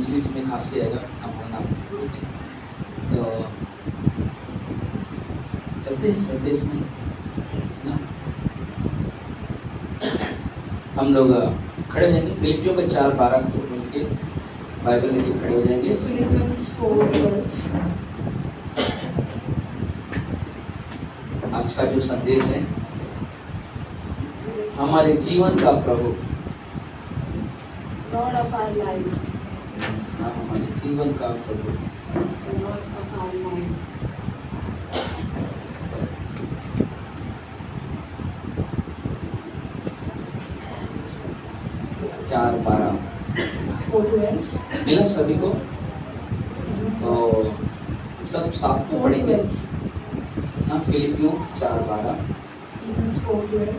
बीच बीच में खांसी आएगा, संभालना। ठीक है, तो चलते हैं संदेश में, है ना। हम लोग खड़े हो जाएंगे, फिलिपियों का 4:12 खोल के बाइबल लेके खड़े हो जाएंगे। Philippians 4:12. आज का जो संदेश है, हमारे जीवन का प्रभु, Lord of our life, हमारे जीवन का प्रभु, the Lord of our lives. चार 12 4:12. मिला सभी को? तो सब साथ में पढ़ेंगे। 4:12. हाँ, फिलिपियों 4:12। Philippians 4:12.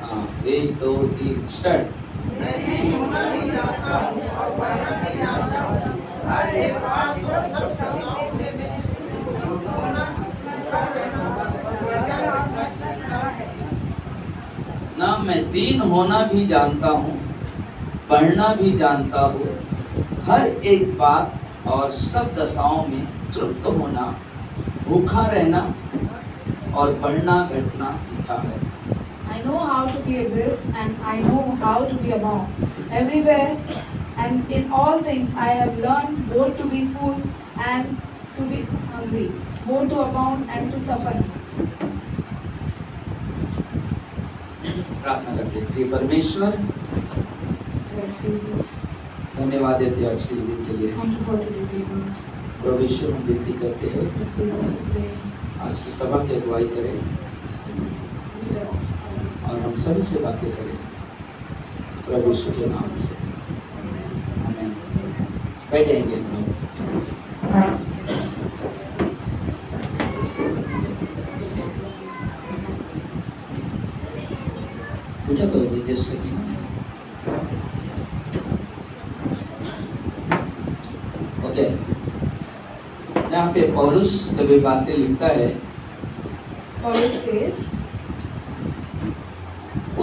हाँ, 1 2 3 स्टार्ट। ना मैं दीन होना भी जानता हूँ, पढ़ना भी जानता हूँ, हर एक बात और सब दशाओं में तृप्त होना, भूखा रहना और बढ़ना घटना सीखा है। I know how to be abased and I know how to be abound. Everywhere and in all things I have learned both to be full and to be hungry, both to abound and to suffer. प्रार्थना करते हैं। प्रिय परमेश्वर, Lord Jesus, धन्यवाद देते हैं आज के इस दिन के लिए। thank you for today, Lord. प्रभु यीशु, हम विनती करते हैं Lord Jesus, we pray. आज की सभा की अगुवाई करें Lead us. और हम सभी से बातें करें प्रभु यीशु के नाम से, In Jesus' name. आमीन। बैठेंगे हम लोग। पूजा करोगे जैसे कि ओके। यहाँ पे पौलुस जब ये बातें लिखता है, Paulus says,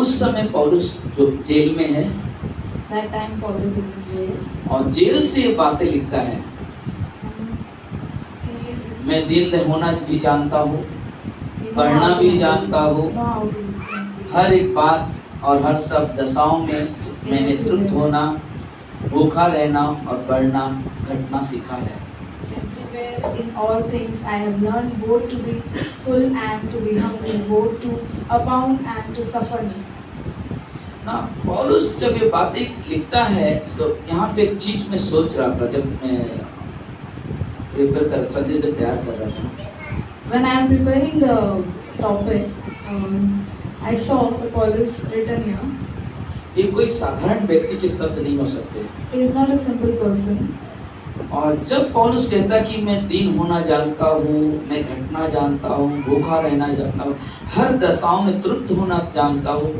उस समय पौलुस जो जेल में है that time Paulus is in jail. और जेल से ये बातें लिखता है। He is मैं दीन होना भी जानता हूँ, he know पढ़ना how to भी be- जानता हूँ, know how to be- हर एक बात और हर सब दशाओं में मैंने तृप्त होना, भूखा रहना और बढ़ना घटना सीखा है। Everywhere in all things I have learned both to be full and to be hungry, both to abound and to suffer. ना पौलुस जब ये बातें लिखता है तो यहाँ पे एक चीज मैं सोच रहा था जब मैं प्रिपेयर कर संदेश तैयार कर रहा था। When I am preparing the topic, I saw the Paulus written here. ये कोई साधारण व्यक्ति के शब्द नहीं हो सकते। He is not a simple person. और जब पौलुस कहता कि मैं दीन होना जानता हूँ, मैं घटना जानता हूँ, भूखा रहना जानता हूँ, हर दशाओं में तृप्त होना जानता हूँ,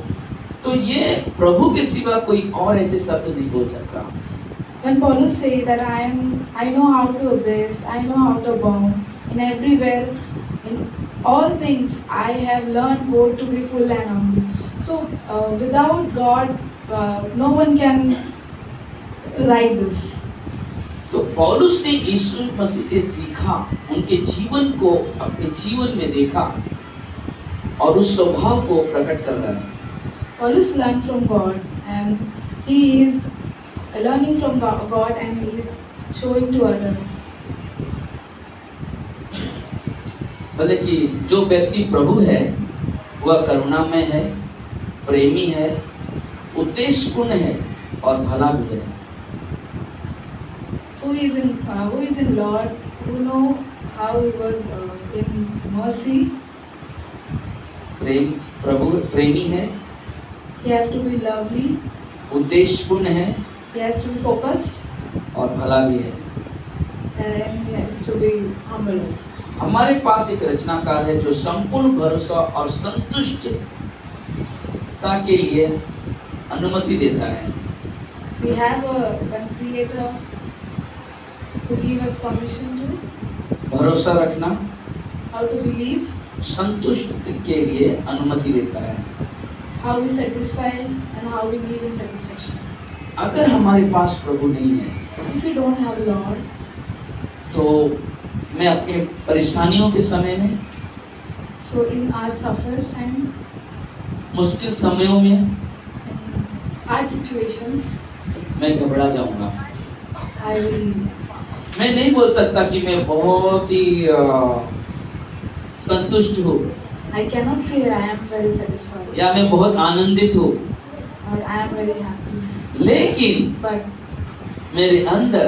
तो ये प्रभु के सिवा कोई और ऐसे शब्द नहीं बोल सकता। When Paulus say that I know how to abase, I know how to abound in everywhere, in all things I have learned both to be full and hungry. So without God, no one can write this. तो पौलुस ने यीशु मसीह से सीखा, उनके जीवन को अपने जीवन में देखा और उस स्वभाव को प्रकट कर रहा है। Paulus learned from God and he is learning from God and he is showing to others. बोले कि जो व्यक्ति प्रभु है वह करुणामय है, प्रेमी है, उद्देश्यपूर्ण है और भला भी है। Who is in Lord, who know how he was in mercy. प्रभु प्रेमी है, He has to be lovely. उद्देश्यपूर्ण है He has to be focused और भला भी है। and he has to be humble also. हमारे पास एक रचनाकार है जो संपूर्ण भरोसा और संतुष्टता के लिए अनुमति देता है। We have one creator who give us permission to भरोसा रखना, how to believe, संतुष्ट के लिए अनुमति देता है। how we satisfy and how we live in satisfaction. अगर हमारे पास प्रभु नहीं है If we don't have Lord, तो मैं अपने परेशानियों के समय में, so in our suffer and मुश्किल समयों में in hard situations, मैं घबरा जाऊंगा। I will. मैं नहीं बोल सकता कि मैं बहुत ही संतुष्ट हूँ I cannot say I am very satisfied या मैं बहुत आनंदित हूँ, or I am very happy. लेकिन But मेरे अंदर,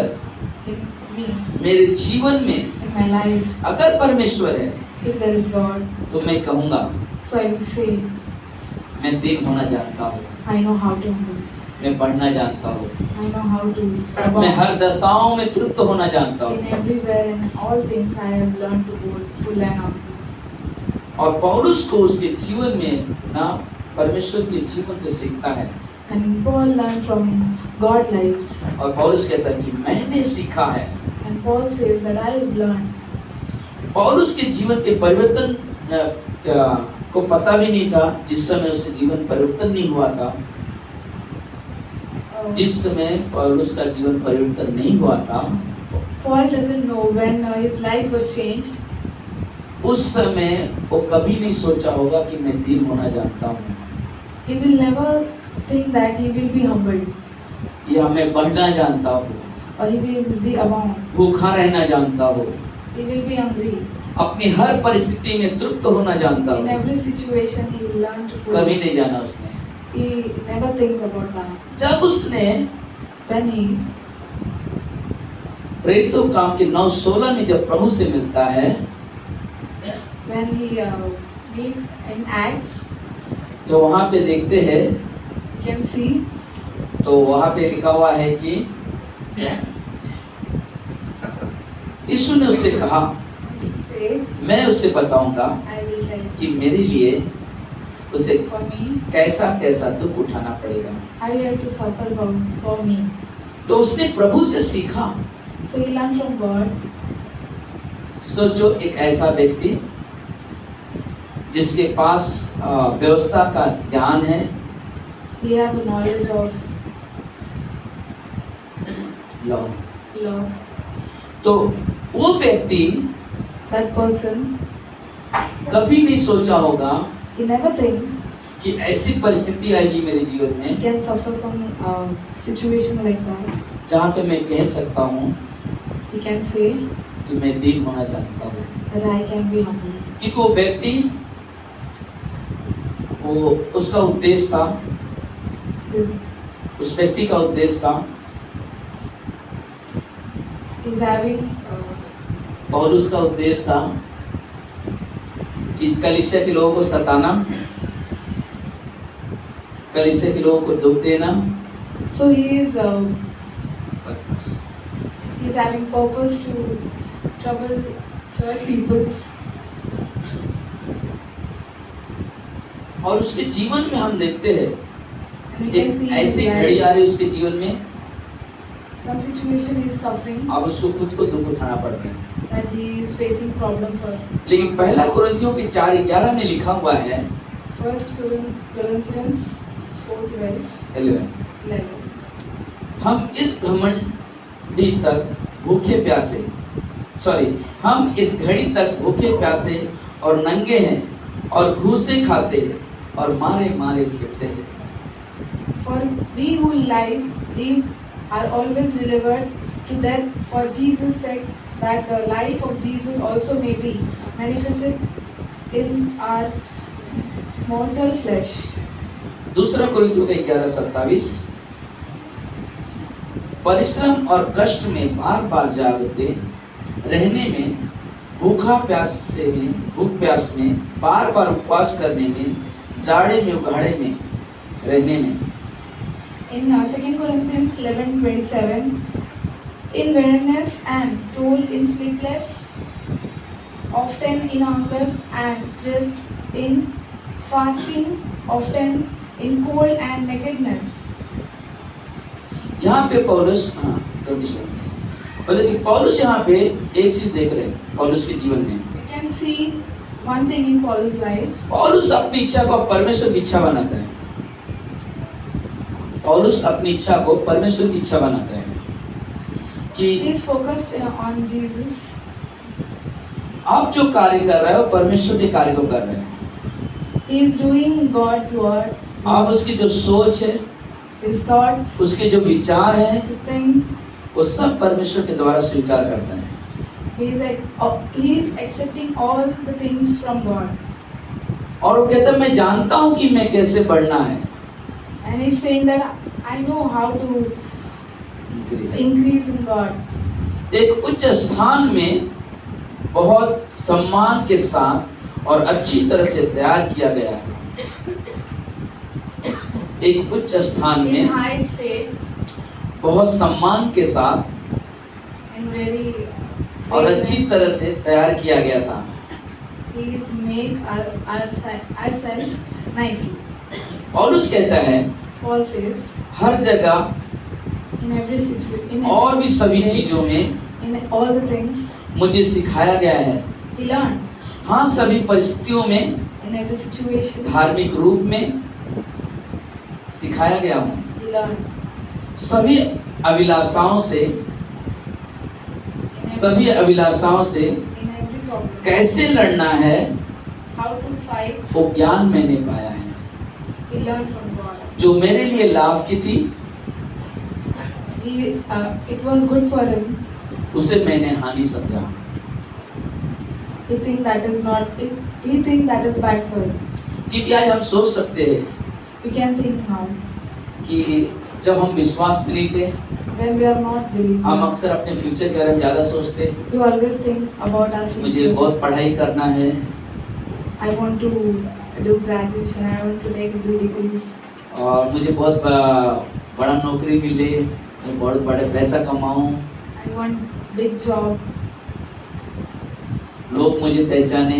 in me, मेरे जीवन में in my life, अगर परमेश्वर है if there is God, तो मैं कहूँगा so I will say, मैं दीन होना जानता हूँ, I know how to humble. मैं पढ़ना जानता हूँ, I know how to मैं abound. हर दशाओं में तृप्त होना जानता In हूँ। everywhere and all things I have learned to go full and humble. और पौलुस को उसके जीवन में ना परमेश्वर के जीवन से सीखता है, And Paul learned from God lives. और पौलुस कहता है कि मैंने सीखा है। And Paul says that I have learned. पौलुस के जीवन के परिवर्तन को पता भी नहीं था जिस समय उससे जीवन परिवर्तन नहीं हुआ था। जिस समय पौलुस का जीवन परिवर्तन नहीं हुआ था, Paul doesn't know when his life was changed. उस समय वो कभी नहीं सोचा होगा कि मैं दीन होना जानता हूँ, He will never think that he will be humbled या मैं बढ़ना जानता हूँ, or he will be abound. भूखा रहना जानता हूँ, He will be hungry. अपनी हर परिस्थिति में तृप्त होना जानता In हूँ। every situation he will learn to कभी fool. नहीं जाना उसने। He never think about that. जब उसने When he प्रेरितों काम के 9:16 में जब प्रभु से मिलता है, meet in Acts, तो वहाँ पे देखते हैं, you can see तो वहाँ पे लिखा हुआ है कि यीशु ने उससे कहा, says, मैं उससे बताऊंगा I will tell you. कि मेरे लिए उसे For me, कैसा कैसा दुख उठाना पड़ेगा। I have to suffer for me. तो उसने प्रभु से सीखा। So he learned from God. सोचो एक ऐसा व्यक्ति जिसके पास व्यवस्था का ज्ञान है, He have a knowledge of law, law. तो वो व्यक्ति That person, कभी नहीं सोचा होगा he never think कि ऐसी परिस्थिति आएगी मेरे जीवन he में can suffer from a situation like that. जहाँ पे मैं कह सकता हूँ He can say कि मैं दीन होना चाहता हूँ। that I can be humble. क्योंकि वो व्यक्ति, वो उसका उद्देश्य था, उस व्यक्ति का उद्देश्य था He's having पौलुस का उद्देश्य था कि कलीसिया के लोगों को सताना, कलीसिया के लोगों को दुख देना, so he's having purpose to trouble church peoples. और उसके जीवन में हम देखते हैं And we can see एक ऐसी that घड़ी आ रही उसके जीवन में, some situation he is suffering, अब उसको खुद को दुख उठाना पड़ रहा है। that he is facing problem for. लेकिन पहला कुरिन्थियों के 4:11 में लिखा हुआ है, 1 Corinthians 4:11. 11, हम इस घमंडी तक भूखे प्यासे, हम इस घड़ी तक भूखे प्यासे और नंगे हैं और घूसे खाते हैं और मारे मारे फिरते हैं। For we who live are always delivered to death for Jesus' sake, that the life of Jesus also may be manifested in our mortal flesh. दूसरा कुरिन्थियों का 11:27, परिश्रम और कष्ट में बार बार जागते रहने में, भूख प्यास में, बार बार उपवास करने में, जाड़े में उघाड़े में रहने में। In 2 Corinthians 11:27, in weariness and toil, in sleepless, often in hunger and thirst, in fasting, often in cold and nakedness. यहाँ पे पौलुस, बोले कि पौलुस यहाँ पे एक चीज देख रहे हैं पौलुस के जीवन में। We can see one thing in Paul's life. पौलुस अपनी इच्छा को परमेश्वर की इच्छा बनाता है। पौलुस अपनी इच्छा को परमेश्वर की इच्छा बनाते हैं कि He is focused on Jesus. आप जो कार्य कर रहे हो परमेश्वर के कार्य को कर रहे हैं। He is doing God's word. आप उसकी जो सोच है, His thoughts, उसके जो विचार हैं, his thing. वो सब परमेश्वर के द्वारा स्वीकार करता है। He is accepting all the things from God. और वो कहता है मैं जानता हूँ कि मैं कैसे बढ़ना है। And he is saying that I know how to increase in God. एक उच्च स्थान में बहुत सम्मान के साथ और अच्छी तरह से तैयार किया गया है। एक उच्च स्थान In में high state, बहुत सम्मान के साथ and very और अच्छी तरह से तैयार किया गया था। He is made ourselves nicely. पौलुस कहता है Paul says, हर जगह in every situation, और भी सभी चीजों में in all the things, मुझे सिखाया गया है। he learned. हाँ, सभी परिस्थितियों में In every situation, धार्मिक रूप में सिखाया गया हूँ। he learned. सभी अभिलाषाओं से In every problem, कैसे लड़ना है how to fight, वो ज्ञान मैंने पाया है। he learned from God. जो मेरे लिए लाभ की थी It was good for him. उसे मैंने हानि समझा। He think that is not. He think that is bad for him. क्योंकि आज हम सोच सकते हैं We can think now कि जब हम विश्वास में नहीं थे, when we are not believing. हम अक्सर अपने फ्यूचर के बारे में ज़्यादा सोचते। We always think about our मुझे future. बहुत पढ़ाई करना है, I want to do graduation. I want to take degrees. और मुझे बहुत बड़ा नौकरी मिले, मैं बहुत बड़े पैसा कमाऊं, I want big job. लोग मुझे पहचाने।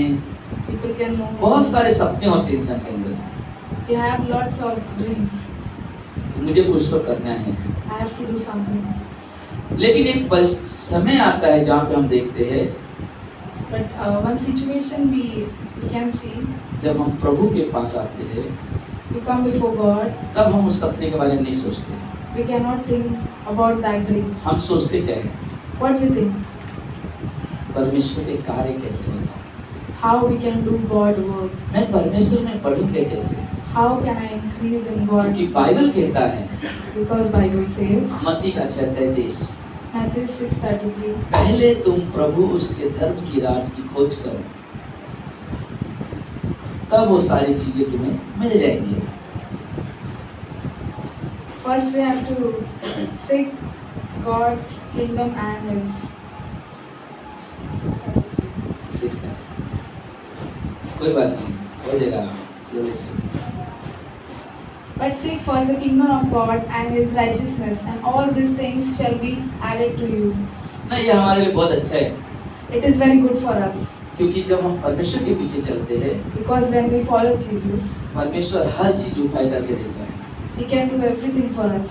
People can know. बहुत सारे सपने होते हैं इंसान के अंदर। We have lots of dreams. मुझे कुछ तो करना है, I have to do something. लेकिन एक समय आता है जहाँ पे हम देखते हैं But one situation we can see. जब हम प्रभु के पास आते हैं, We come before God. तब हम उस सपने के बारे में नहीं सोचते। We cannot think about that dream. हम सोचते क्या है, What we think? परमेश्वर के कार्य कैसे होगा, How we can do God work? मैं परमेश्वर में बढ़ूंगा कैसे, How can I increase in God? क्योंकि बाइबल कहता है Because Bible says, मत्ती का 6:33, Matthew 6:33, पहले तुम प्रभु उसके धर्म की राज की खोज करो, तब वो सारी चीजें तुम्हें मिल जाएंगी। first we have to seek God's kingdom and His. 6 कोई बात नहीं, हो जाएगा slowly से। But seek first the kingdom of God and His righteousness, and all these things shall be added to you. ना, ये हमारे लिए बहुत अच्छा है, It is very good for us क्योंकि जब हम परमेश्वर के पीछे चलते हैं, because when we follow Jesus, परमेश्वर हर चीज उपाय करके देता है, He can do everything for us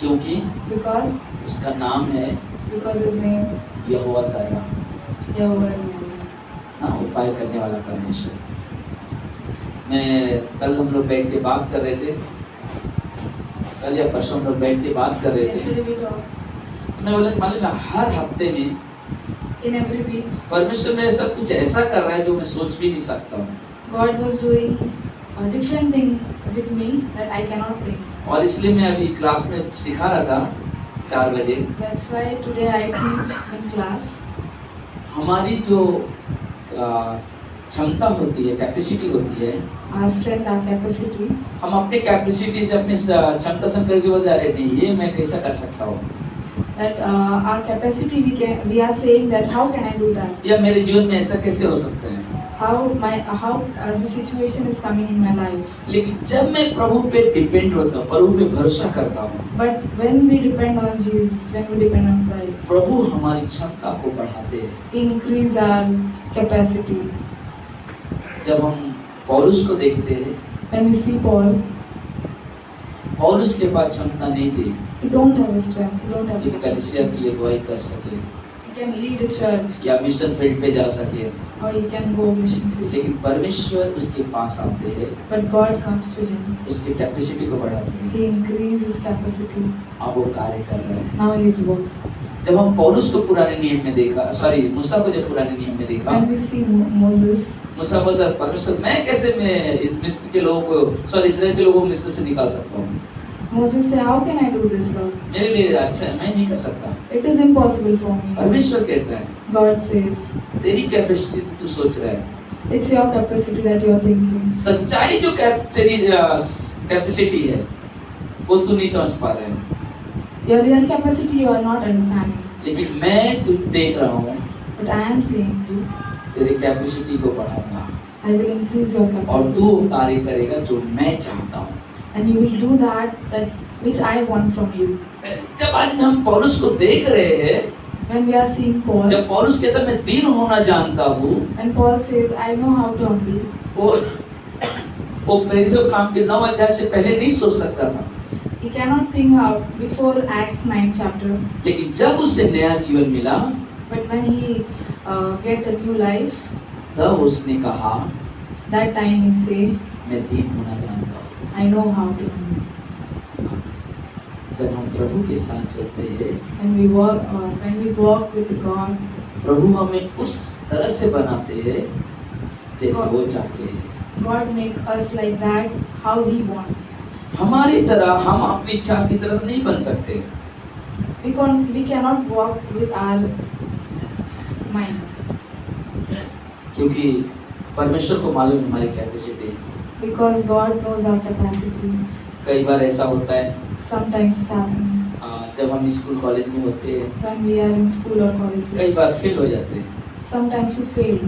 क्योंकि because उसका नाम है His name Jehovah Zaira, Jehovah is name. ना, उपाय करने वाला परमेश्वर। मैं कल हम लोग बैठ के बात कर रहे थे, कल या परसों हम लोग बैठ के बात कर रहे थे, Yesterday we talked. तो मैं बोला मालूम है हर हफ्ते में In every week, परमेश्वर मेरे साथ कुछ ऐसा कर रहा है जो मैं सोच भी नहीं सकता हूँ, God was doing a different thing with me that I cannot think. और इसलिए मैं अभी क्लास में सिखा रहा था 4 बजे। That's why today I teach in class. हमारी जो क्षमता होती है, कैपेसिटी होती है, Our strength, our capacity. हम अपने कैपेसिटी से अपने क्षमता से करके बोलते हैं, अरे नहीं ये मैं कैसा कर सकता हूँ, That our capacity we are saying that how can I do that? या मेरे जीवन में ऐसा कैसे हो सकता है। How the situation is coming in my life. लेकिन जब मैं प्रभु पे डिपेंड होता हूँ, प्रभु पे भरोसा करता हूँ, But when we depend on Jesus, when we depend on Christ, प्रभु हमारी क्षमता को बढ़ाते हैं। increase our capacity. जब हम पौलुस को देखते हैं, When we see Paul, पौलुस के पास क्षमता नहीं थी he don't have a strength, he don't have कि कलीसिया capacity. की अगुवाई कर सके, He can lead a church या मिशन फील्ड पे जा सके, or he can go mission field. लेकिन परमेश्वर उसके पास आते हैं, But God comes to him. उसकी कैपेसिटी को बढ़ाते हैं। He increases his capacity. अब वो कार्य कर रहे हैं। Now he is working. जब हम पौलुस को पुराने नियम में देखा, सॉरी मूसा को जब पुराने नियम में देखा, When we see Moses, मूसा बोलता परमेश्वर मैं कैसे मैं मिस्र के लोगों को, सॉरी इस्राएल के लोगों को मिस्र से निकाल सकता हूँ? Moses said, "How can I do this, Lord? मेरे लिए अच्छा है, मैं नहीं कर सकता। It is impossible for me." परमेश्वर कहता है God says, तेरी कैपेसिटी तू सोच रहा है, "It's your capacity that you are thinking. सच्चाई जो तेरी कैपेसिटी है वो तू नहीं समझ पा रहा है, Your real capacity you are not understanding. लेकिन मैं तू देख रहा हूँ But I am seeing you. तेरी कैपेसिटी को बढ़ाऊंगा I will increase your और तू capacity, कार्य करेगा जो मैं चाहता हूँ। and you will do that which I want from you." जब आज हम पौलुस को देख रहे हैं, When we are seeing Paul, जब पौलुस कहता है मैं दीन होना जानता हूँ, and Paul says, "I know how to humble," वो प्रेरितों काम के 9 अध्याय से पहले नहीं सोच सकता था, he cannot think out before Acts 9 chapter. लेकिन जब उसे नया जीवन मिला But when he get a new life, तब उसने कहा that time he say, मैं दीन होना जानता हूँ। "I know how to humble." जब हम प्रभु के साथ चलते हैं, When we walk with God, प्रभु हमें उस तरह से बनाते हैं जैसे वो चाहते हैं। God make us like that how He want. हमारी तरह हम अपनी इच्छा की तरह से नहीं बन सकते, We cannot walk with our mind, क्योंकि परमेश्वर को मालूम है हमारी capacity. because God knows our capacity. कई बार ऐसा होता है Sometimes it's happening जब हम स्कूल कॉलेज में होते हैं, when we are in school or कई colleges. बार फेल हो जाते हैं। Sometimes we fail.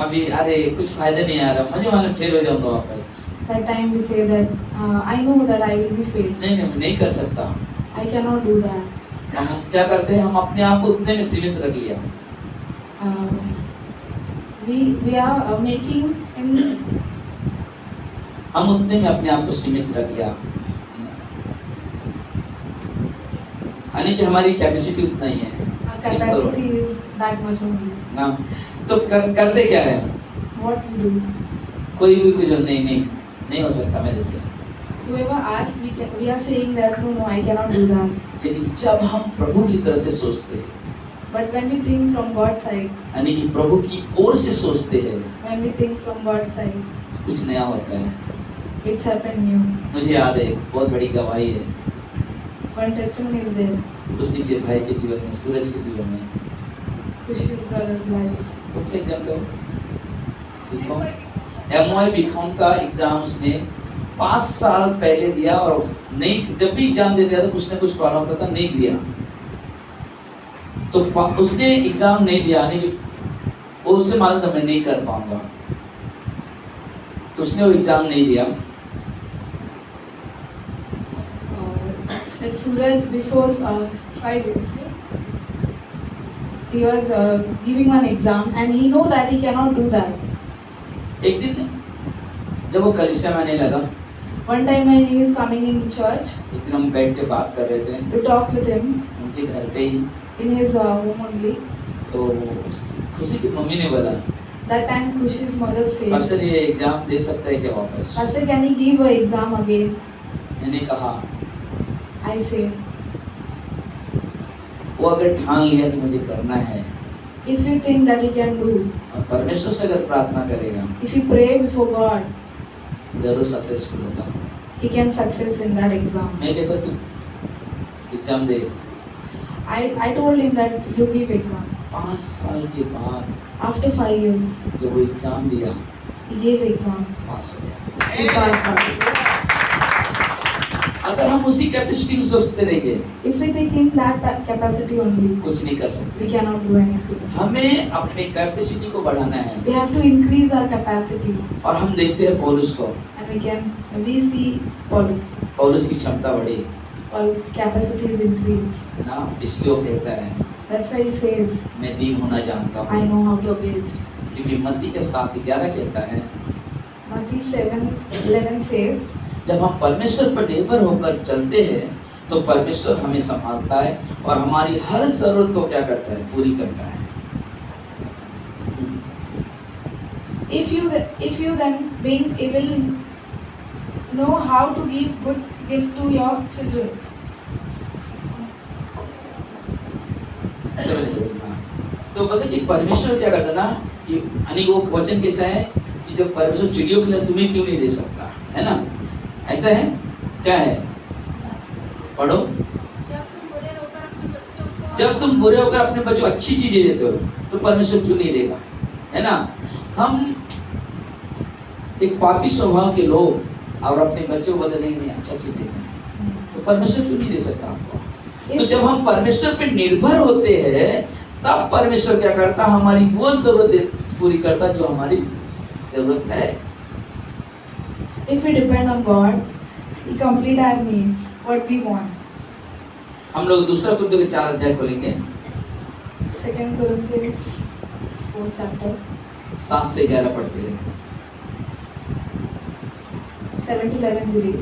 अभी अरे कुछ फायदा नहीं आ रहा, मुझे मालूम फेल हो जाऊंगा वापस, That time we say that I know that I will be failed. नहीं कर सकता। I cannot do that. हम क्या करते हैं, हम अपने आप को उतने में सीमित रख लिया। We are making in हम उतने में अपने आप को सीमित रख लिया, यानी कि हमारी कैपेसिटी उतना ही है। our Simple capacity is that much only. ना तो करते क्या है, What we do? कोई भी कुछ नहीं हो सकता मेरे से। Whoever asks, we are saying that no, I cannot do that. लेकिन जब हम प्रभु की तरह से सोचते हैं, But when we think from God's side, यानी कि प्रभु की ओर से सोचते हैं, when we think from God's side, कुछ नया होता है। it's happened new. मुझे याद है एक बहुत बड़ी गवाही है One testimony is there. खुशी के भाई के जीवन में, सूरज के जीवन में। Kush's brother's life. कौन सा एग्जाम था? बीकॉम, MY बीकॉम का एग्जाम उसने 5 साल पहले दिया और नहीं, जब भी एग्जाम दे रहा था कुछ ना कुछ प्रॉब्लम होता था, नहीं दिया। तो उसने एग्जाम नहीं दिया, यानी कि उससे मालूम था मैं नहीं कर पाऊंगा, तो उसने वो एग्जाम नहीं दिया। That Suraj before 5 years, he was giving one exam and he know that he cannot do that. एक दिन जब वो कलीसिया में आने लगा, One time when he is coming in church, एक दिन हम बैठ के बात कर रहे थे to talk with him उनके घर पे ही, in his home only. तो खुशी की मम्मी ने बोला That time Kush's mother said, pastor ये एग्जाम दे सकता है क्या वापस? "Pastor, can he give a exam again?" मैंने कहा I say, वो अगर ठान लिया कि मुझे करना है if you think that he can do, और परमेश्वर से अगर प्रार्थना करेगा, if you pray before God, जरूर सक्सेसफुल होगा। he can success in that exam. मैं कहता तू exam they. I told him that you give exam. 5 साल के बाद After 5 years, जब वो एग्जाम दिया, he gave exam. पास हो गया। He passed out. अगर हम उसी कैपेसिटी में सोचते रहेंगे, If we think in that capacity only, कुछ नहीं कर सकते। we cannot do anything. हमें अपने कैपेसिटी को बढ़ाना है। We have to increase our capacity, और हम देखते हैं पौलुस को, and we see Paulus. पौलुस की क्षमता बढ़ी Paulus' capacity is increased. ना, इसलिए वो कहता है That's why he says, मैं दीन होना जानता I हूँ। know how to abase. क्योंकि मत्ती के 7:11 कहता है Matthew 7:11 says, जब हम परमेश्वर पर निर्भर होकर चलते हैं तो परमेश्वर हमें संभालता है और हमारी हर जरूरत को क्या करता है, पूरी करता है। If you then being able know how to give good gift to your children. तो पता कि परमेश्वर क्या करता ना कि यानी वो वचन कैसा है कि जब परमेश्वर चिड़ियों के लिए तुम्हें क्यों नहीं दे सकता, है ना? ऐसा है, क्या है, पढ़ो। जब तुम बुरे होकर अपने बच्चों को अच्छी चीजें देते हो तो परमेश्वर क्यों नहीं देगा, है ना? हम एक पापी स्वभाव के लोग और अपने बच्चों को बदलने नहीं अच्छा चीज देते हैं, तो परमेश्वर क्यों नहीं दे सकता आपको? तो जब हम परमेश्वर पे निर्भर होते हैं तब परमेश्वर क्या करता, हमारी वो जरूरत पूरी करता जो हमारी जरूरत है। If we depend on God, He complete our needs, what we want. हम लोग दूसरा कुरिन्थियों के 4 अध्याय खोलेंगे। 2 Corinthians 4 chapter 7 से 11 पढ़ते हैं। 7 to 11 we read.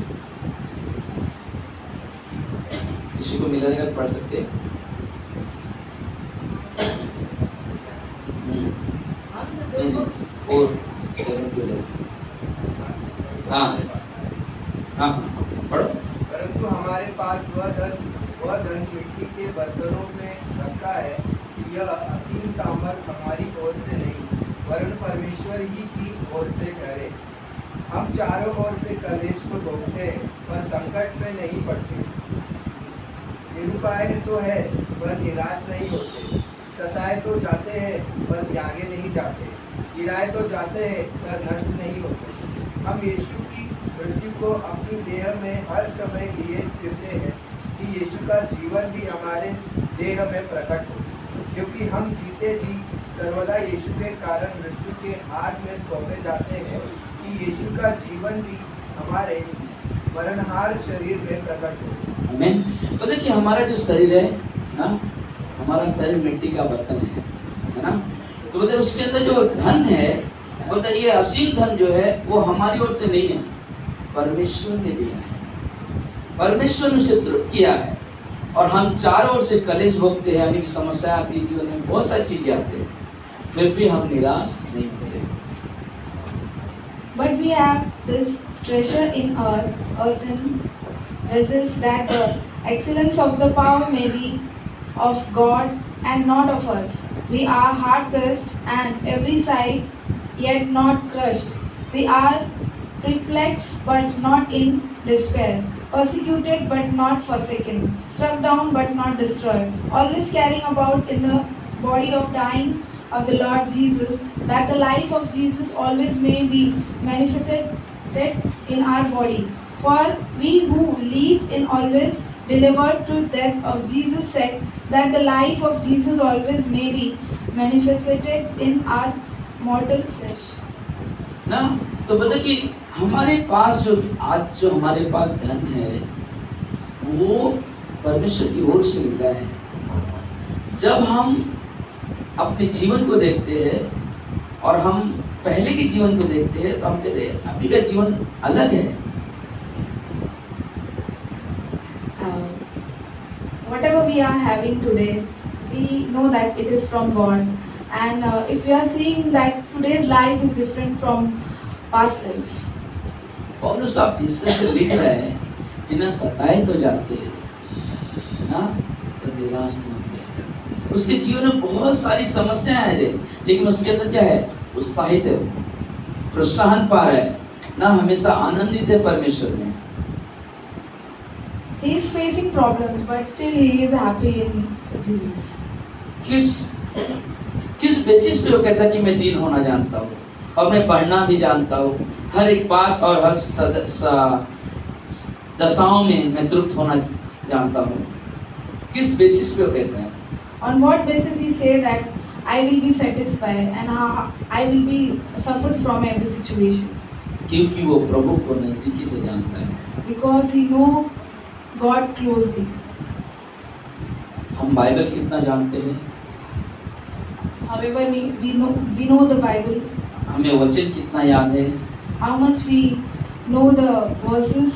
किसी को मिला रहेगा तो पढ़ सकते हैं। नहीं, 4 7 to 11। हाँ हाँ पढ़ो। परंतु हमारे पास वह धन मिट्टी के बर्तनों में रखा है, यह असीम सामर्थ हमारी ओर से नहीं वरन परमेश्वर ही की ओर से करे। हम चारों ओर से कलेश को रोकते हैं पर संकट में नहीं पड़ते, निरुपाय तो है पर निराश नहीं होते, सताए तो जाते हैं पर त्यागे नहीं जाते, गिराए तो जाते हैं पर नष्ट नहीं होते। हम यीशु की मृत्यु को अपनी देह में हर समय लिए फिरते हैं कि यीशु का जीवन भी हमारे देह में प्रकट हो, क्योंकि हम जीते जी सर्वदा यीशु के कारण मृत्यु के हाथ में सौंपे जाते हैं कि यीशु का जीवन भी हमारे मरणहार शरीर में प्रकट हो। आमीन। तो देखिए हमारा जो शरीर है ना, हमारा शरीर मिट्टी का बर्तन है ना? तो बताइए उसके अंदर जो धन है, बताइए ये असीम धन जो है वो हमारी ओर से नहीं है, परमेश्वर ने दिया है, परमेश्वर ने उसे तृप्त किया है। और हम चारों ओर से कलेश भोगते हैं, यानी कि समस्या आती है, जीवन में बहुत सारी चीजें आती हैं, फिर भी हम निराश नहीं होते। But we have this treasure in earthen vessels, that the excellence of the power may be of God and not of us. We are hard pressed and every side, yet not crushed. We are perplexed but not in despair, persecuted but not forsaken, struck down but not destroyed, always carrying about in the body of dying of the Lord Jesus, that the life of Jesus always may be manifested in our body. For we who live in always delivered to death of Jesus' sake, that the life of Jesus always may be manifested in our mortal flesh. ना तो बता कि हमारे पास जो आज जो हमारे पास धन है वो परमेश्वर की ओर से मिला है। जब हम अपने जीवन को देखते हैं और हम पहले के जीवन को देखते हैं तो हम कहते हैं अभी का जीवन अलग है। Whatever we are having today, we know that it is from God. And if we are seeing that today's life is different from past life. पौलुस आप तीसरे से लिख रहे हैं कि ना सताए तो जाते हैं ना तो निराश नहीं होते। उसके जीवन में बहुत सारी समस्याएं हैं लेकिन उसके अंदर क्या है, उत्साहित है, प्रोत्साहन पा रहा है ना, हमेशा आनंदित है परमेश्वर में। He is facing problems but still he is happy in Jesus. किस बेसिस पे वो कहता है कि मैं दीन होना जानता हूँ और मैं पढ़ना भी जानता हूँ, हर एक बात और हर दशाओं में मैं तृप्त होना जानता हूँ। किस बेसिस पे वो कहता है? On what basis he say that I will be satisfied and I will be suffered from every situation? क्योंकि वो प्रभु को नजदीकी से जानता है। Because he know God closely. हम बाइबल कितना जानते हैं? However, we know the Bible. हमें वचन कितना याद है? How much we know the verses.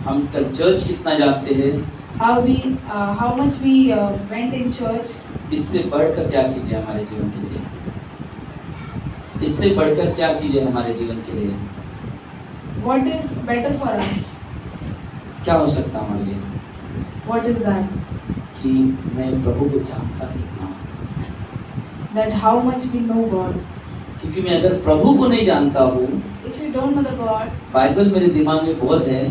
हम कल चर्च कितना जानते हैं? how much we went in church. इससे बढ़कर क्या चीज़ है हमारे जीवन के लिए? इससे बढ़कर क्या चीज़ है हमारे जीवन के लिए? What is better for us? क्या हो सकता है हमारे लिए? What is that? कि मैं प्रभु को जानता कितना हूँ। That how much we know God. क्योंकि मैं अगर प्रभु को नहीं जानता हूँ, If you don't know the God, Bible मेरे दिमाग में बहुत है,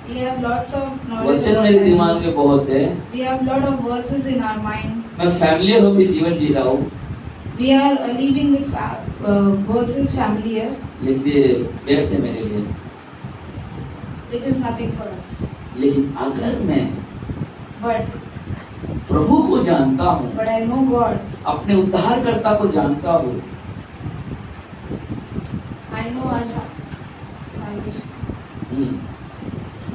we have lots of knowledge. वचन about मेरे that. दिमाग में बहुत है, We have lot of verses in our mind. मैं फैमिलियर होकर जीवन जी रहा हूँ, We are living with verses familiar. लेकिन ये व्यर्थ है मेरे लिए। It is nothing for us. लेकिन अगर मैं But प्रभु को जानता हूँ, I know God. अपने उद्धारकर्ता को जानता हूँ, I know our salvation.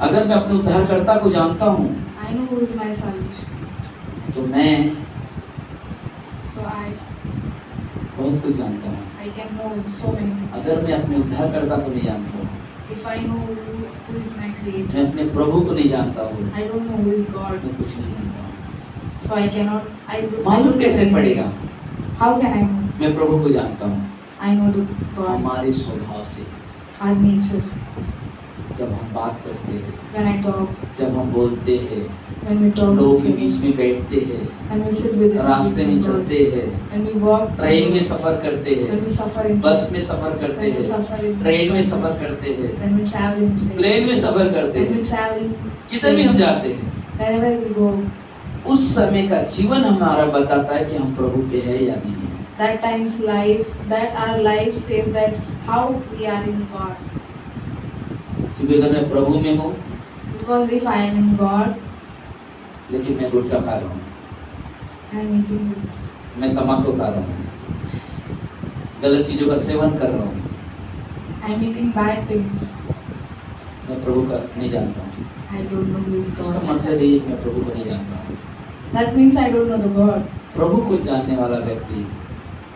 अगर मैं अपने उद्धारकर्ता को जानता हूँ, I know who is my salvation. तो मैं So I बहुत कुछ जानता हूँ। can know so many things. अगर मैं अपने उद्धारकर्ता को नहीं जानता हूँ, If I know who is my creator, मैं अपने प्रभु को नहीं जानता हूँ, I don't know who is God. मैं कुछ नहीं जानता हूँ। So I cannot. मालूम कैसे पड़ेगा? How can I know? मैं प्रभु को जानता हूँ I know the God, हमारे स्वभाव से। our nature. जब हम बात करते हैं, When I talk, जब हम बोलते हैं, when we talk, लोगों के with बीच each में बैठते हैं, other, when we sit with रास्ते में God, चलते हैं, when we walk, ट्रेन में सफर करते when हैं, we suffer in बस में सफर करते when we हैं, suffer in ट्रेन में buses, सफर करते हैं, when we travel in train, plane में सफर करते when we हैं, travel in किधर भी हम जाते हैं, wherever we go. उस समय का जीवन हमारा बताता है कि हम प्रभु के हैं या नहीं। That time's life, that our life says that how we are in God. क्योंकि अगर मैं प्रभु में हूँ, Because if I am in God, लेकिन मैं गुटखा खा रहा हूँ, I am eating good. मैं तम्बाकू खा रहा हूँ, गलत चीजों का सेवन कर रहा हूँ, I am eating bad things. मैं प्रभु का नहीं जानता हूँ। I don't know who is इसका God. मतलब ये है कि मैं प्रभु को नहीं जानता हूँ। That means I don't know the God. प्रभु को जानने वाला व्यक्ति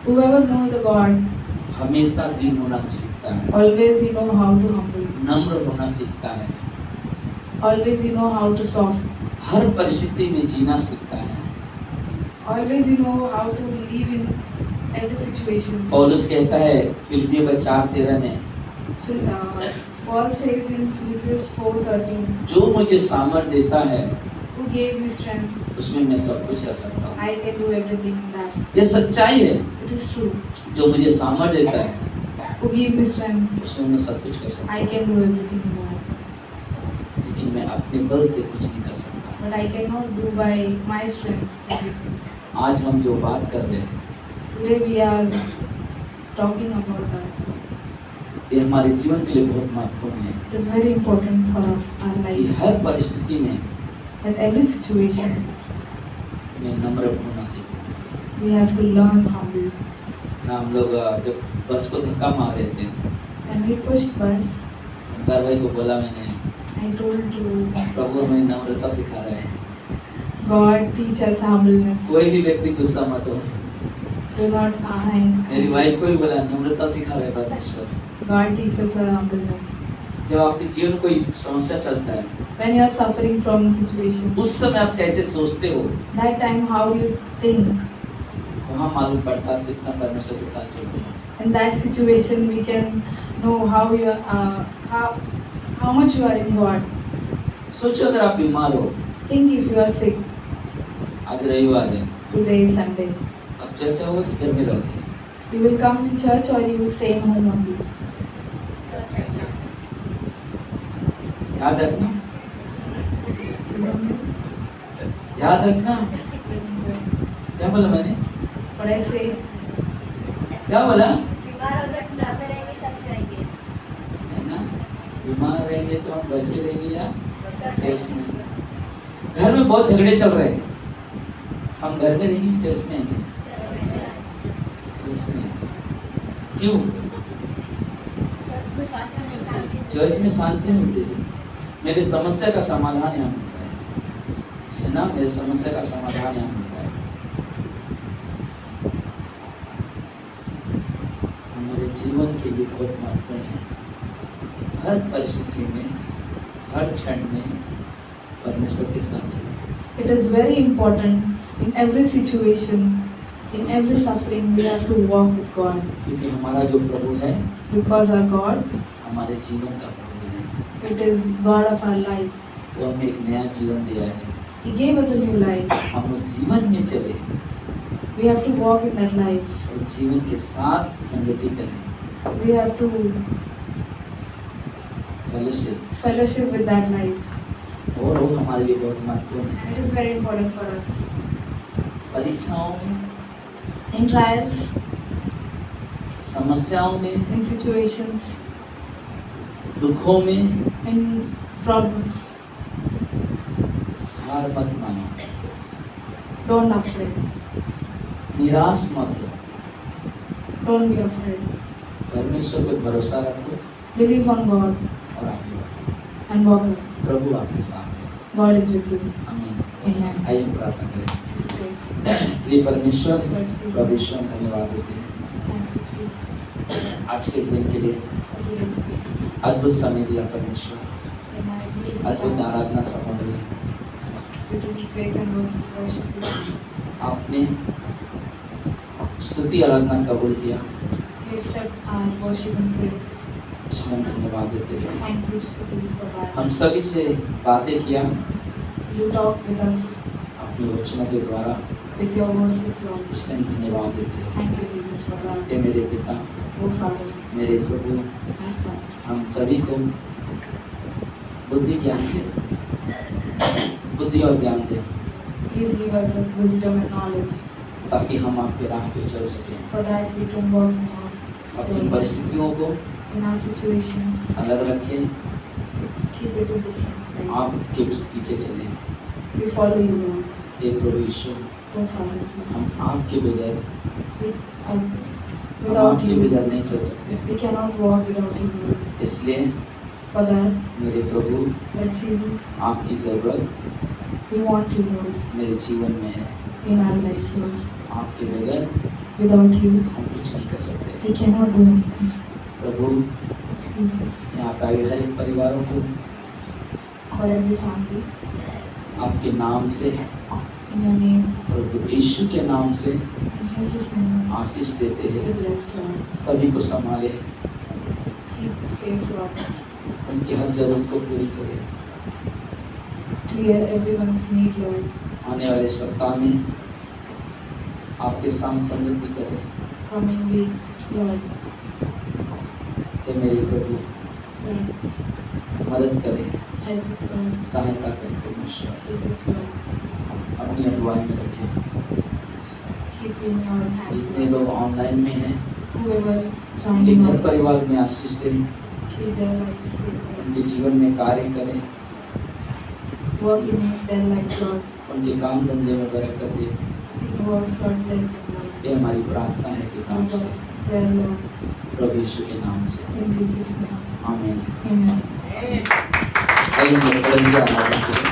Whoever knows the God, हमेशा दीन होना सीखता है, always he know how to humble. नम्र होना सीखता है, Always he know how to soften. हर परिस्थिति में जीना सीखता है। Always he know how to live in every situation. पौलुस कहता है फिलिपियों का 4:13 में, Paul says in Philippians 4:13, जो मुझे सामर्थ देता है who gave me strength, उसमें मैं सब कुछ कर सकता हूँ। I can do everything in that. ये सच्चाई है, It is true. जो मुझे सामर्थ देता है Who gave me strength, उसमें मैं सब कुछ कर सकता I can do everything in that. हूँ, लेकिन मैं अपने बल से कुछ नहीं कर सकता। But I cannot do by my strength everything. आज हम जो बात कर रहे हैं, Today we are talking about that. ये हमारे जीवन के लिए बहुत महत्वपूर्ण है It is very important for our कि life. हर परिस्थिति में At every situation, मैं नम्र होना सीखूं। we have to learn humbly. ना हम लोग जब बस को धक्का मार रहे थे, When we pushed bus, ओंकार भाई को बोला मैंने, I told to प्रभु हमें नम्रता सिखा रहे हैं। God teach us humbleness. कोई भी व्यक्ति गुस्सा मत हो। Do not hang. मेरी वाइफ को भी बोला नम्रता सिखा रहे परमेश्वर। God teaches us humbleness. जब आपके जीवन में कोई समस्या चलता है, When you are suffering from situation, उस समय आप कैसे सोचते हो, that time how you think. वहाँ मालूम पड़ता है कितना परमेश्वर के साथ चलते हो। In that situation, we can know how you how much you are in God. सोचो अगर आप बीमार हो, Think if you are sick. आज रविवार है, Today is Sunday. अब चर्चा होगी कि घर में रहोगे? You will come in church or you will stay in home only. याद रखना, Remember? याद रखना। क्या बोला मैंने? What I say? क्या बोला? बीमार हो गए बुढ़ापे रहेंगे तब जाएंगे। है ना, बीमार रहेंगे तो हम घर पे रहेंगे या चर्च में? घर में बहुत झगड़े चल रहे हैं, हम घर में रहेंगे चर्च में आएंगे? चर्च में। क्यों? चर्च में शांति मिलती है। मेरी समस्या का समाधान यहाँ मिलता है ना, मेरी समस्या का समाधान यहाँ मिलता है। हमारे जीवन के लिए बहुत महत्वपूर्ण है। हर परिस्थिति में, हर क्षण में परमेश्वर के साथ चलें। It is very important in every situation, in every suffering, we have to walk with God. क्योंकि हमारा जो प्रभु है Because our God, हमारे जीवन का प्रभु है। it is God of our life. वो हमें एक नया जीवन दिया है। He gave us a new life. हम उस जीवन में चले We have to walk in that life. उस जीवन के साथ संगति करें, We have to फellowship, with that life. और वो हमारे लिए बहुत महत्वपूर्ण है। And it is very important for us. परीक्षाओं में, In trials, समस्याओं में, in situations, दुखों में in problems, हार मत मानो, don't afraid. निराश मत हो, Don't be afraid. परमेश्वर पे भरोसा रखो Believe on God और आगे बढ़ो। and walk up. प्रभु आपके साथ है। God is with you. आमीन। Amen. आइए हम प्रार्थना करें। Pray. प्रिय परमेश्वर, Lord Jesus. प्रभु यीशु हम धन्यवाद देते हैं Thank you, Jesus, आज के इस दिन के लिए। for today's day. अद्भुत समय दिया परमेश्वर, And I beautiful अद्भुत time, आराधना सफल हुई। beautiful praise and worship is आपने स्तुति आराधना कबूल किया, We accept our worship and praise. इसमें हम धन्यवाद देते हैं। Thank you, Jesus, for that. हम सभी से बातें किया You talk with us अपने वचनों के द्वारा, with your verses, Lord. इसमें हम धन्यवाद देते हैं। Thank you, Jesus, for that. हे मेरे पिता, Oh, Father, मेरे प्रभु, my Father, हम सभी को बुद्धि ज्ञान से बुद्धि और ज्ञान दे, please give us the wisdom and knowledge ताकि हम आपके राह पे चल सकें। for that we can walk in अपनी your परिस्थितियों को in our situations. अलग रखें, Keep it in different side. आपके पीछे चलें। We follow you, Lord. Hey Prabhu Yeshu, Oh, Father हम Jesus. आपके बगैर हम Without आपके you, बगैर नहीं चल सकते। we cannot walk without you, Lord. इसलिए For that, मेरे प्रभु, Lord Jesus, आपकी ज़रूरत we want you, Lord, मेरे जीवन में है। in our life, Lord. आपके बगैर Without you, हम कुछ नहीं कर सकते। we cannot do anything. Prabhu, Jesus, यहाँ पे आए हर एक परिवारों को for every family, आपके नाम से, in your name, प्रभु यीशु के नाम से in Jesus' name, आशीष देते be हैं। blessed, Lord. सभी को संभाले, Keep safe, Lord. उनकी हर जरूरत को पूरी करें। Clear everyone's need, Lord. आने वाले सप्ताह में आपके साथ संगति करें। Coming week, Lord, हे मेरे प्रभु, Lord, मदद करें, help us, Lord. सहायता करें परमेश्वर, Help us, Lord. अपनी अगुवाई में रखें। Keep in your hands, जितने Lord. लोग ऑनलाइन में हैं, Whoever उनके joining, घर Lord, परिवार में आशीष दें, keep their lives safe, Lord. उनके जीवन में कार्य करें, Work in their lives, Lord. उनके काम धंधे में बरकत दें। In works, Lord, bless them, Lord. ये हमारी प्रार्थना है पिता This is से, our prayer, Lord. प्रभु यीशु के नाम से, In Jesus' name. आमीन। Amen. आइए हम लोग प्रभु के आराधना करें।